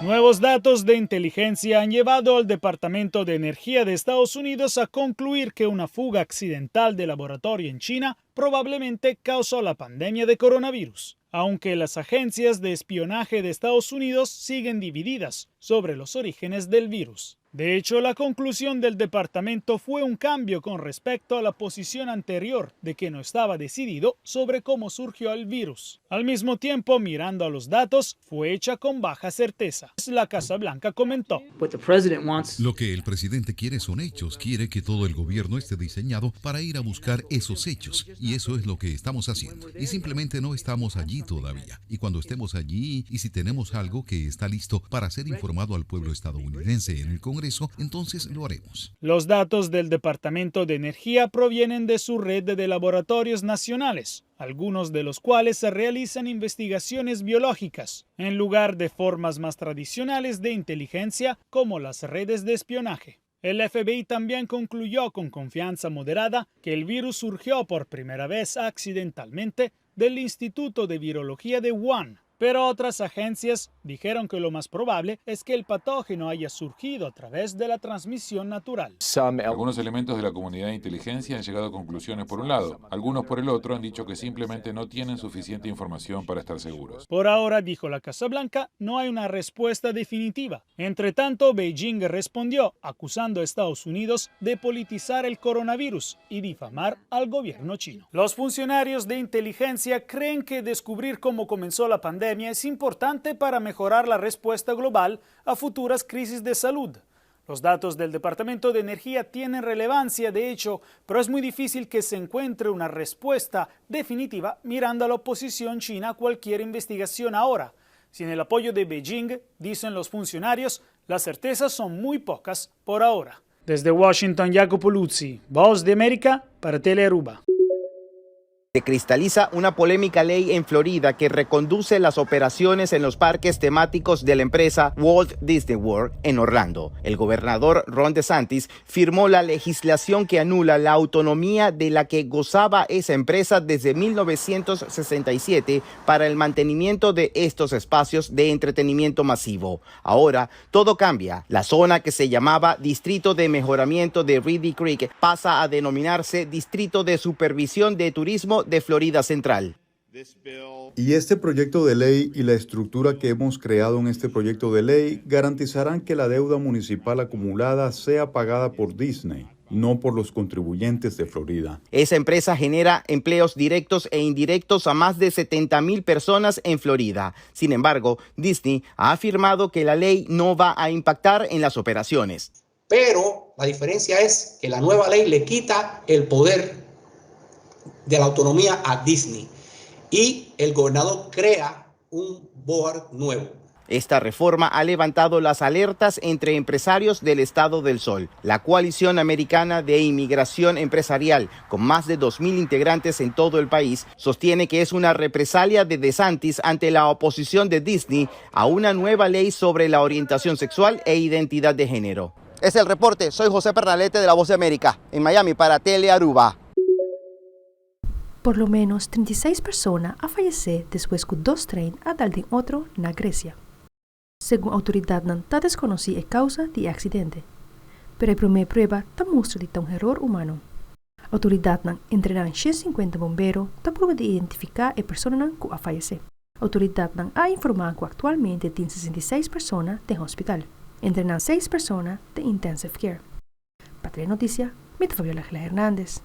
Nuevos datos de inteligencia han llevado al Departamento de Energía de Estados Unidos a concluir que una fuga accidental de laboratorio en China probablemente causó la pandemia de coronavirus, aunque las agencias de espionaje de Estados Unidos siguen divididas sobre los orígenes del virus. De hecho, la conclusión del departamento fue un cambio con respecto a la posición anterior de que no estaba decidido sobre cómo surgió el virus. Al mismo tiempo, mirando a los datos, fue hecha con baja certeza. La Casa Blanca comentó: Lo que el presidente quiere son hechos. Quiere que todo el gobierno esté diseñado para ir a buscar esos hechos. Y eso es lo que estamos haciendo. Y simplemente no estamos allí todavía. Y cuando estemos allí, y si tenemos algo que está listo para ser informado al pueblo estadounidense en el Congreso, entonces lo haremos. Los datos del Departamento de Energía provienen de su red de laboratorios nacionales, algunos de los cuales se realizan investigaciones biológicas, en lugar de formas más tradicionales de inteligencia como las redes de espionaje. El FBI también concluyó con confianza moderada que el virus surgió por primera vez accidentalmente del Instituto de Virología de Wuhan. Pero otras agencias dijeron que lo más probable es que el patógeno haya surgido a través de la transmisión natural. Algunos elementos de la comunidad de inteligencia han llegado a conclusiones por un lado. Algunos por el otro han dicho que simplemente no tienen suficiente información para estar seguros. Por ahora, dijo la Casa Blanca, no hay una respuesta definitiva. Entre tanto, Beijing respondió acusando a Estados Unidos de politizar el coronavirus y difamar al gobierno chino. Los funcionarios de inteligencia creen que descubrir cómo comenzó la pandemia es importante para mejorar la respuesta global a futuras crisis de salud. Los datos del Departamento de Energía tienen relevancia, de hecho, pero es muy difícil que se encuentre una respuesta definitiva mirando a la oposición china a cualquier investigación ahora. Sin el apoyo de Beijing, dicen los funcionarios, las certezas son muy pocas por ahora. Desde Washington, Jacopo Luzzi, Voz de América para Telearuba. Se cristaliza una polémica ley en Florida que reconduce las operaciones en los parques temáticos de la empresa Walt Disney World en Orlando. El gobernador Ron DeSantis firmó la legislación que anula la autonomía de la que gozaba esa empresa desde 1967 para el mantenimiento de estos espacios de entretenimiento masivo. Ahora todo cambia. La zona que se llamaba Distrito de Mejoramiento de Reedy Creek pasa a denominarse Distrito de Supervisión de Turismo de Florida Central. Y este proyecto de ley y la estructura que hemos creado en este proyecto de ley garantizarán que la deuda municipal acumulada sea pagada por Disney, no por los contribuyentes de Florida. Esa empresa genera empleos directos e indirectos a más de 70,000 personas en Florida. Sin embargo, Disney ha afirmado que la ley no va a impactar en las operaciones. Pero la diferencia es que la nueva ley le quita el poder de la autonomía a Disney y el gobernador crea un board nuevo. Esta reforma ha levantado las alertas entre empresarios del Estado del Sol. La Coalición Americana de Inmigración Empresarial, con más de 2,000 integrantes en todo el país, sostiene que es una represalia de DeSantis ante la oposición de Disney a una nueva ley sobre la orientación sexual e identidad de género. Es el reporte. Soy José Pernalete de La Voz de América, en Miami para Telearuba. Por lo menos 36 personas han fallecido después que 2 trenes han otro en Grecia. Según autoridades, no está desconocida la causa del accidente, pero la primera prueba muestra de un error humano. Autoridades entrenan 150 bomberos para identificar a personas que han fallecido. Autoridades han informado que actualmente tienen 66 personas en el hospital, entrenan 6 personas de intensive care. Para la noticia, me Fabiola Hernández.